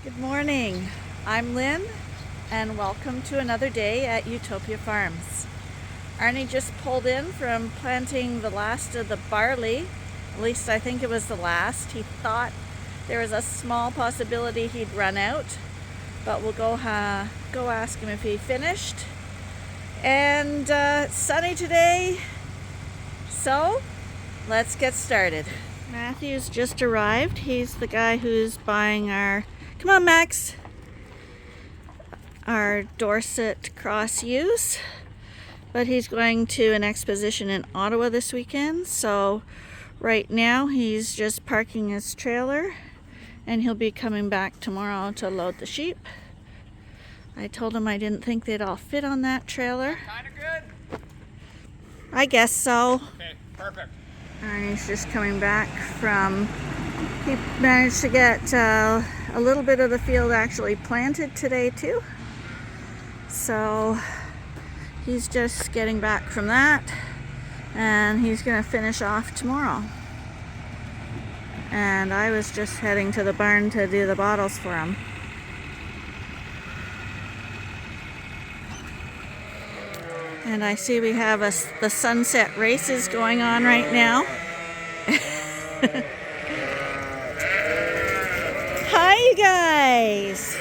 Good morning. I'm Lynn, and welcome to another day at Ewetopia Farms. Arnie just pulled in from planting the last of the barley. At least I think it was the last. He thought there was a small possibility he'd run out, but we'll go ask him if he finished. And it's sunny today, so let's get started. Matthew's just arrived. He's the guy who's buying our, come on Max, our Dorset cross ewes. But he's going to an exposition in Ottawa this weekend, so right now he's just parking his trailer and he'll be coming back tomorrow to load the sheep. I told him I didn't think they'd all fit on that trailer. Kind of good? I guess so. Okay, perfect. Arnie's just coming back from, he managed to get a little bit of the field actually planted today too. So he's just getting back from that and he's going to finish off tomorrow. And I was just heading to the barn to do the bottles for him. And I see we have the sunset races going on right now. Hi, you guys.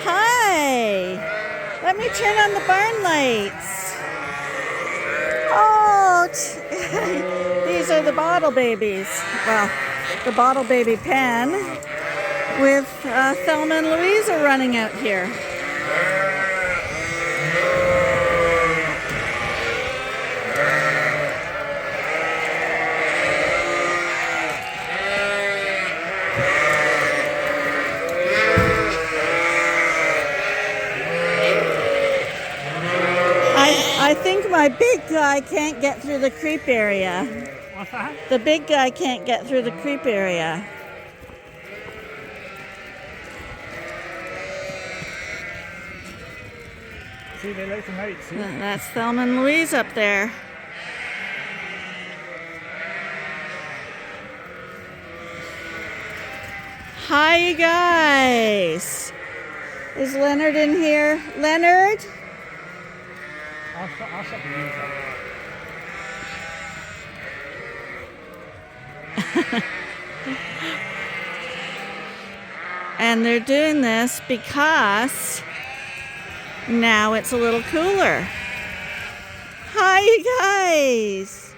Hi. Let me turn on the barn lights. Oh, these are the bottle babies. Well, the bottle baby pen with Thelma and Louisa running out here. I think my big guy can't get through the creep area. What's that? The big guy can't get through the creep area. See, they like some lights, see? That's Thelma and Louise up there. Hi, you guys. Is Leonard in here? Leonard? I'll shut the music up. And they're doing this because now it's a little cooler. Hi, you guys.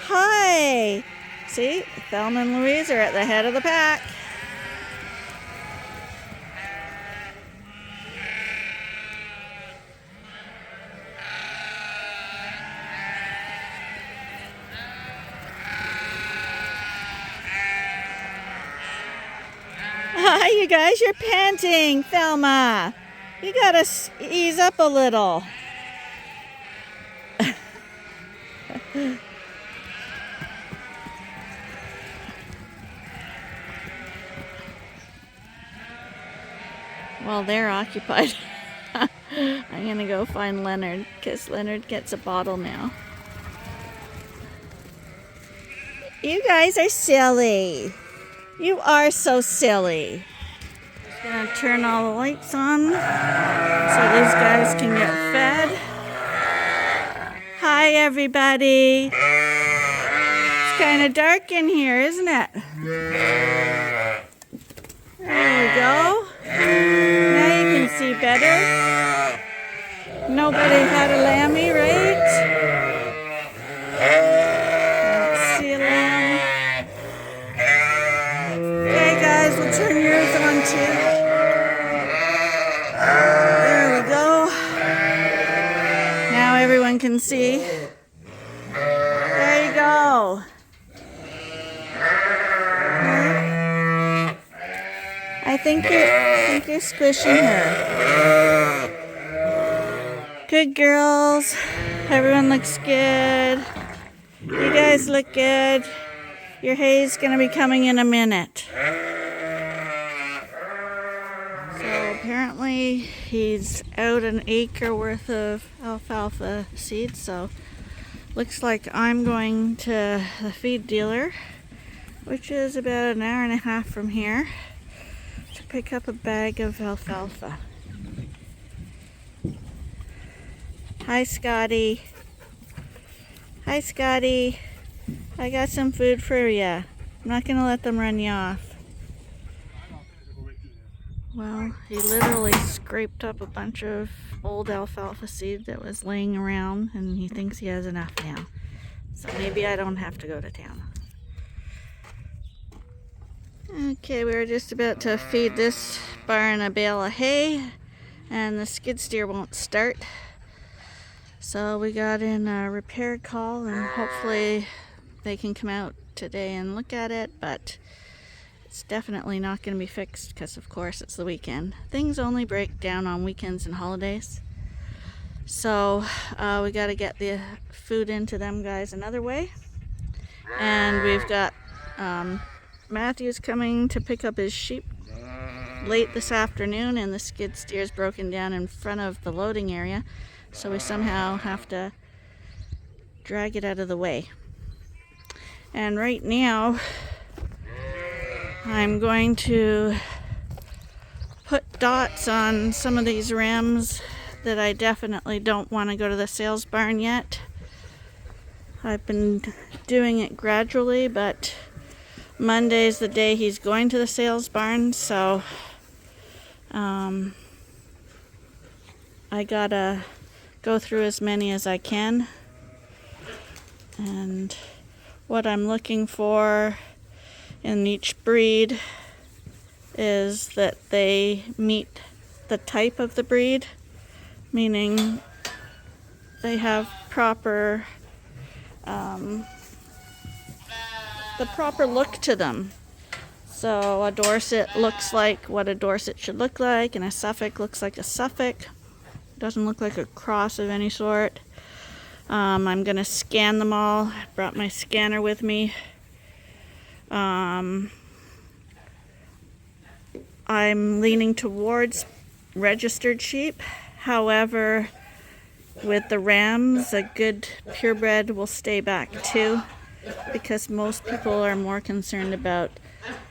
Hi. See, Thelma and Louise are at the head of the pack. Hi, you guys, you're panting, Thelma. You gotta ease up a little. Well, they're occupied. I'm gonna go find Leonard because Leonard gets a bottle now. You guys are silly. You are so silly. Just gonna turn all the lights on so these guys can get fed. Hi, everybody. It's kind of dark in here, isn't it? There we go. Now you can see better. Nobody had a lammy, right? See a lamb. Okay, guys, we'll turn yours on too. There we go. Now everyone can see. There you go. I think you're squishing her. Good girls. Everyone looks good. You guys look good. Your hay's gonna be coming in a minute. So apparently he's out an acre worth of alfalfa seeds, so looks like I'm going to the feed dealer, which is about an hour and a half from here, to pick up a bag of alfalfa. Hi, Scotty. Hi, Scotty. I got some food for you. I'm not going to let them run you off. Well, he literally scraped up a bunch of old alfalfa seed that was laying around, and he thinks he has enough now. So maybe I don't have to go to town. Okay, we're just about to feed this barn a bale of hay, and the skid steer won't start. So we got in a repair call, and hopefully they can come out today and look at it, but it's definitely not going to be fixed because, of course, it's the weekend. Things only break down on weekends and holidays. So we got to get the food into them guys another way. And we've got Matthew's coming to pick up his sheep late this afternoon, and the skid steer's broken down in front of the loading area. So we somehow have to drag it out of the way. And right now, I'm going to put dots on some of these rams that I definitely don't want to go to the sales barn yet. I've been doing it gradually, but Monday's the day he's going to the sales barn, so I gotta go through as many as I can. And what I'm looking for in each breed is that they meet the type of the breed, meaning they have the proper look to them. So a Dorset looks like what a Dorset should look like, and a Suffolk looks like a Suffolk. Doesn't look like a cross of any sort. I'm gonna scan them all. I brought my scanner with me. I'm leaning towards registered sheep. However, with the rams, a good purebred will stay back too, because most people are more concerned about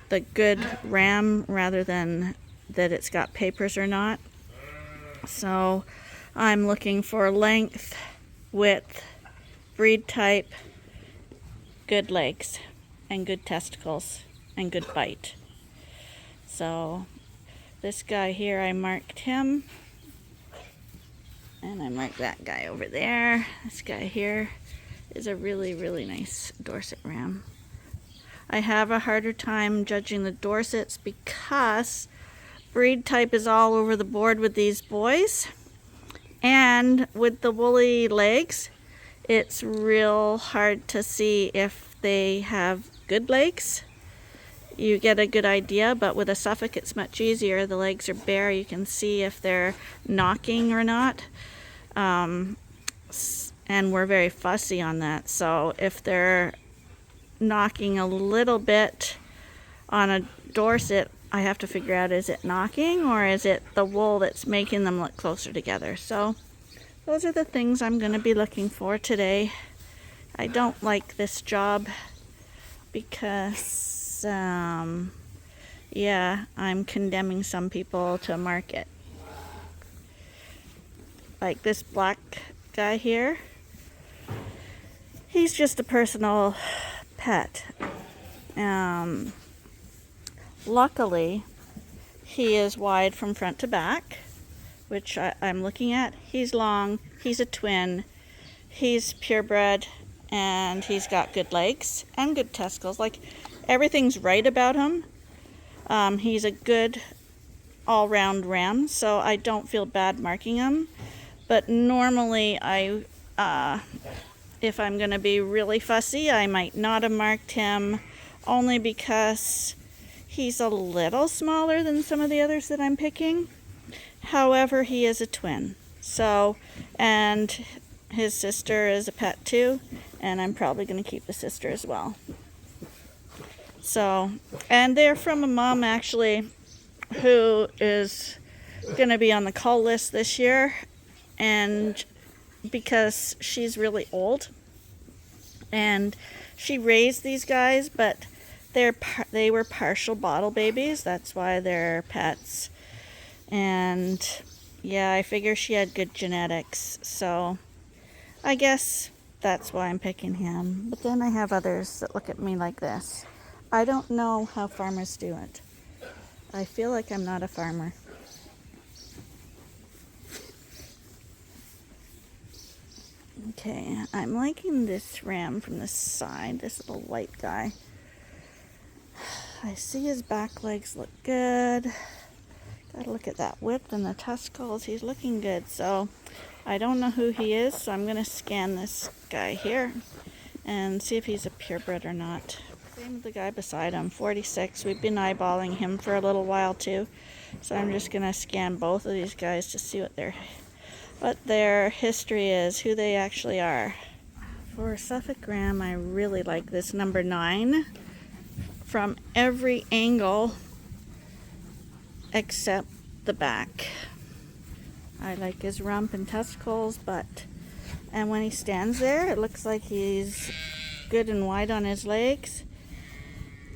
the good ram rather than that it's got papers or not. So I'm looking for length, width, breed type, good legs, and good testicles, and good bite. So this guy here, I marked him, and I marked that guy over there. This guy here is a really, really nice Dorset ram. I have a harder time judging the Dorsets because breed type is all over the board with these boys, and with the woolly legs, it's real hard to see if they have good legs. You get a good idea, but with a Suffolk it's much easier. The legs are bare. You can see if they're knocking or not. And we're very fussy on that. So if they're knocking a little bit on a Dorset, I have to figure out, is it knocking or is it the wool that's making them look closer together? So those are the things I'm going to be looking for today. I don't like this job because yeah, I'm condemning some people to market. Like this black guy here, he's just a personal pet. Luckily, he is wide from front to back, which I'm looking at. He's long, he's a twin, he's purebred, and he's got good legs and good testicles. Like, everything's right about him. He's a good all-round ram, so I don't feel bad marking him. But normally, if I'm going to be really fussy, I might not have marked him, only because he's a little smaller than some of the others that I'm picking. However, he is a twin. So, and his sister is a pet too, and I'm probably going to keep the sister as well. So, and they're from a mom actually who is going to be on the cull list this year, and because she's really old and she raised these guys, but they were partial bottle babies. That's why they're pets. And yeah, I figure she had good genetics. So I guess that's why I'm picking him. But then I have others that look at me like this. I don't know how farmers do it. I feel like I'm not a farmer. Okay, I'm liking this ram from this side, this little white guy. I see his back legs look good. Gotta look at that whip and the tuscles. He's looking good. So I don't know who he is, so I'm gonna scan this guy here and see if he's a purebred or not. Same with the guy beside him, 46. We've been eyeballing him for a little while too. So I'm just gonna scan both of these guys to see what their history is, who they actually are. For Suffolk ram, I really like this number 9 from every angle except the back. I like his rump and testicles, and when he stands there, it looks like he's good and wide on his legs.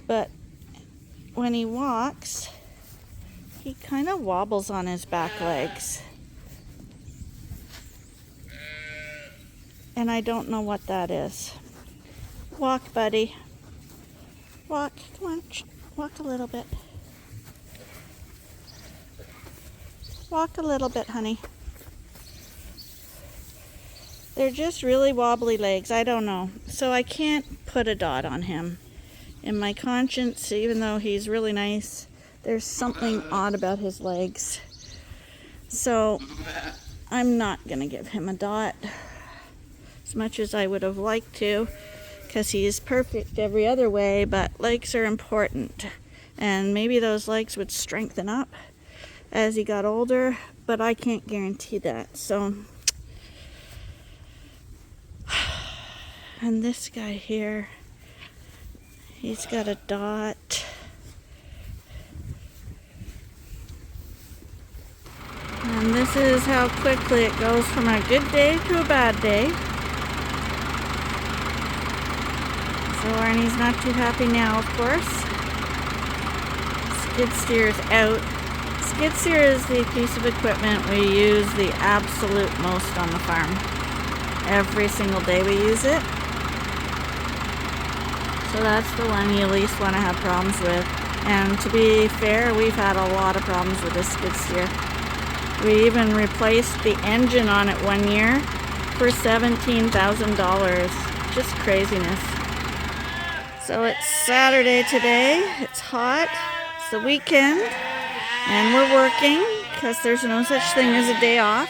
But when he walks, he kind of wobbles on his back legs. And I don't know what that is. Walk, buddy. Walk. Come on. Walk a little bit. Walk a little bit, honey. They're just really wobbly legs. I don't know. So I can't put a dot on him. In my conscience, even though he's really nice, there's something odd about his legs. So I'm not going to give him a dot. As much as I would have liked to, because he is perfect every other way, but legs are important. And maybe those legs would strengthen up as he got older, but I can't guarantee that. So, and this guy here, he's got a dot. And this is how quickly it goes from a good day to a bad day. So Arnie's not too happy now, of course. Skid steer's out. Skid steer is the piece of equipment we use the absolute most on the farm. Every single day we use it. So that's the one you least want to have problems with. And to be fair, we've had a lot of problems with this skid steer. We even replaced the engine on it one year for $17,000. Just craziness. So it's Saturday today. It's hot. It's the weekend. And we're working because there's no such thing as a day off.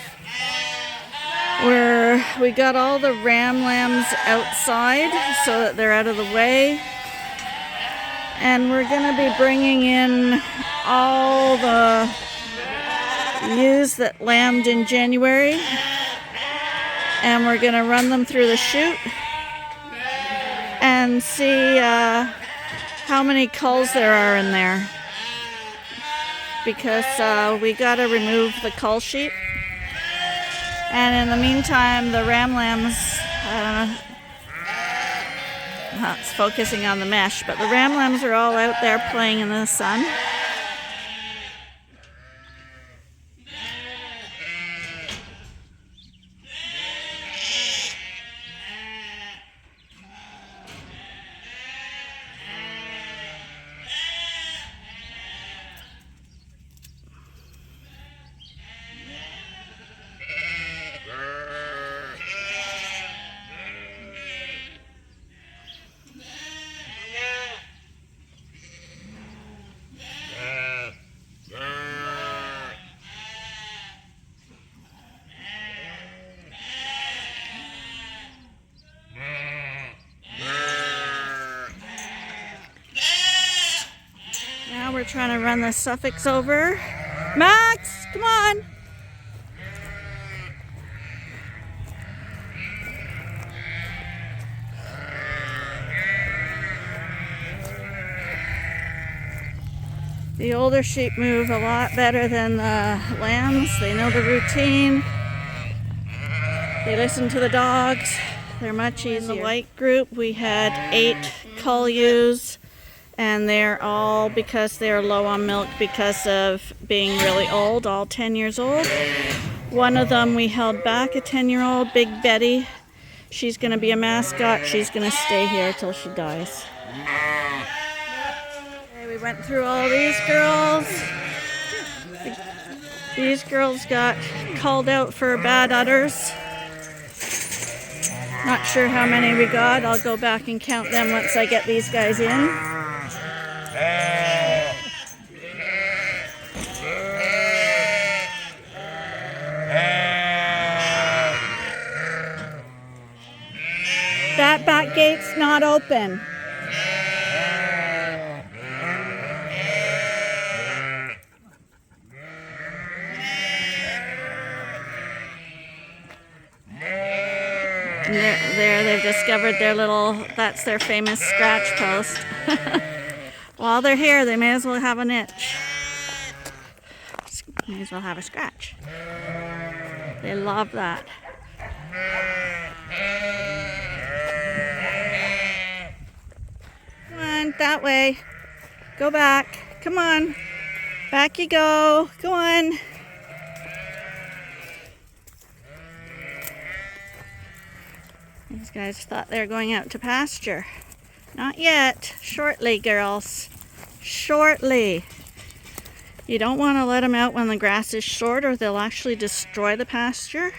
We got all the ram lambs outside so that they're out of the way. And we're going to be bringing in all the ewes that lambed in January. And we're going to run them through the chute and see how many culls there are in there. Because we got to remove the cull sheep. And in the meantime, the ram lambs, it's focusing on the mesh, but the ram lambs are all out there playing in the sun. We're trying to run the Suffolks over. Max, come on. The older sheep move a lot better than the lambs. They know the routine. They listen to the dogs. They're much easier. In the white group, we had 8 cull ewes And they're all, because they're low on milk because of being really old, all 10 years old. One of them we held back, a 10-year-old, Big Betty. She's going to be a mascot. She's going to stay here till she dies. Okay, we went through all these girls. These girls got called out for bad udders. Not sure how many we got. I'll go back and count them once I get these guys in. That back gate's not open. There, they've discovered their little, that's their famous scratch post. While they're here, they may as well have an itch. May as well have a scratch. They love that. Come on, that way. Go back. Come on. Back you go. Go on. These guys thought they were going out to pasture. Not yet. Shortly, girls. Shortly. You don't want to let them out when the grass is short or they'll actually destroy the pasture.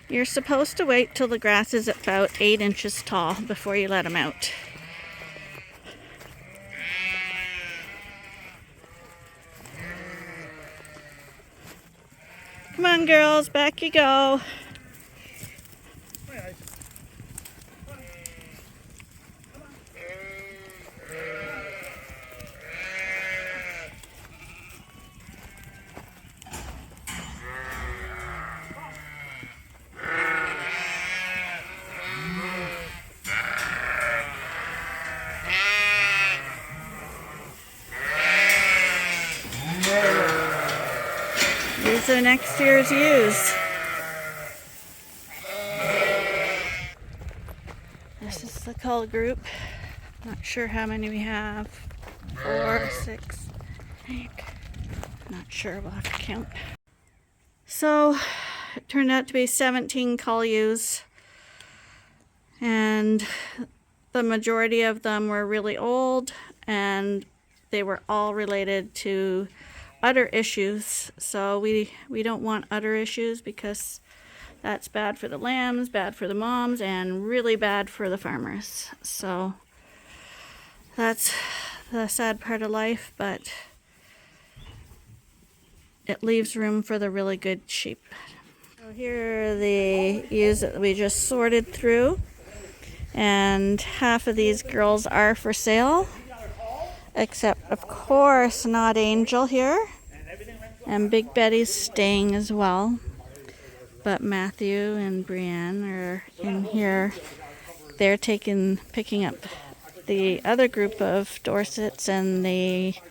You're supposed to wait till the grass is about 8 inches tall before you let them out. Come on, girls. Back you go. These are next year's ewes. This is the cull group. Not sure how many we have. 4, 6, 8. Not sure, we'll have to count. So, it turned out to be 17 cull ewes. And the majority of them were really old, and they were all related to udder issues. So we don't want udder issues because that's bad for the lambs, bad for the moms, and really bad for the farmers. So that's the sad part of life, but it leaves room for the really good sheep. So here are the ewes that we just sorted through, and half of these girls are for sale, except of course not Angel here, and Big Betty's staying as well. But Matthew and Brienne are in here. They're picking up the other group of Dorsets, and they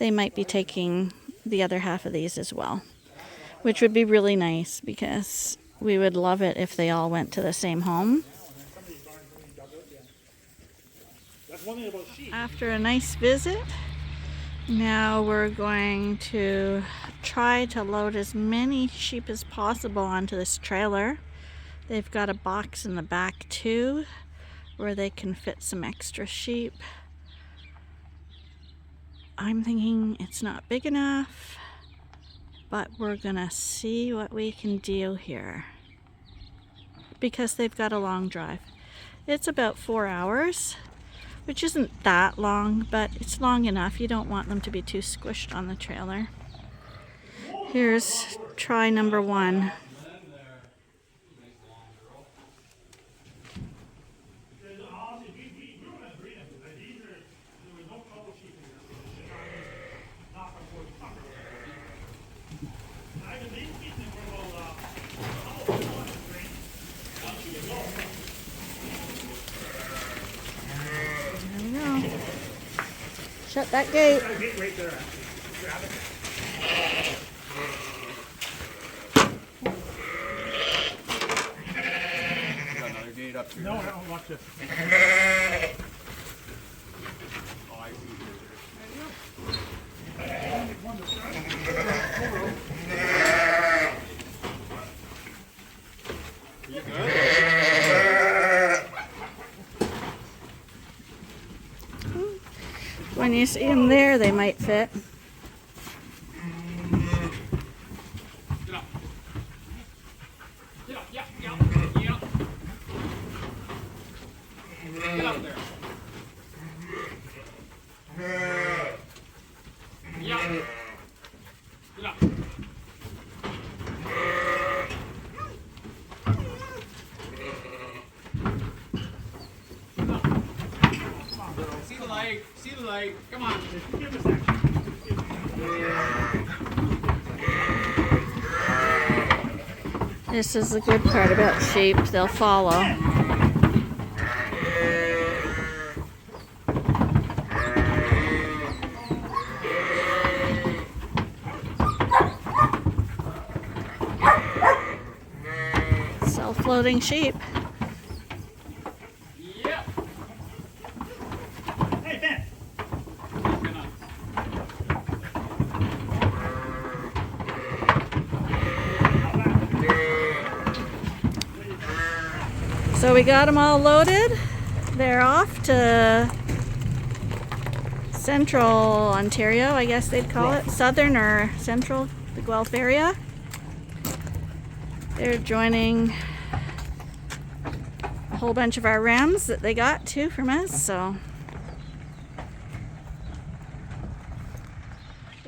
might be taking the other half of these as well, which would be really nice because we would love it if they all went to the same home. After a nice visit, now we're going to try to load as many sheep as possible onto this trailer. They've got a box in the back too where they can fit some extra sheep. I'm thinking it's not big enough, but we're gonna see what we can do here because they've got a long drive. It's about 4 hours, which isn't that long, but it's long enough. You don't want them to be too squished on the trailer. Here's try number 1. Shut that gate. Right there. Grab it. Got another gate up here. No, watch this. When you see them there, they might fit. Get up. Get up, yeah. Get up there. Yeah. Get up. See the leg. Come on. Give us that. This is the good part about sheep, they'll follow. Self-loading sheep. Yep. Hey, Ben. So we got them all loaded. They're off to Central Ontario, I guess they'd call it. Southern or Central, the Guelph area. They're joining a whole bunch of our rams that they got too from us, so.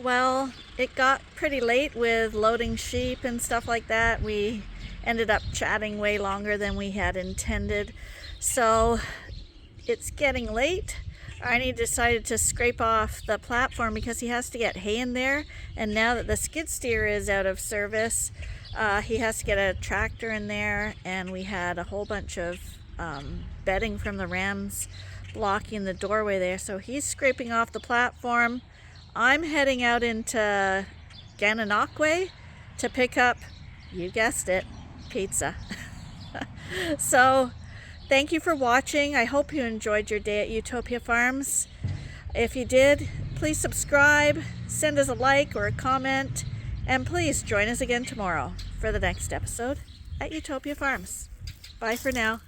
Well, it got pretty late with loading sheep and stuff like that. We ended up chatting way longer than we had intended. So it's getting late. Arnie decided to scrape off the platform because he has to get hay in there. And now that the skid steer is out of service, he has to get a tractor in there. And we had a whole bunch of bedding from the rams blocking the doorway there. So he's scraping off the platform. I'm heading out into Gananoque to pick up, you guessed it, pizza. So thank you for watching. I hope you enjoyed your day at Ewetopia Farms. If you did, please subscribe, send us a like or a comment, and please join us again tomorrow for the next episode at Ewetopia Farms. Bye for now.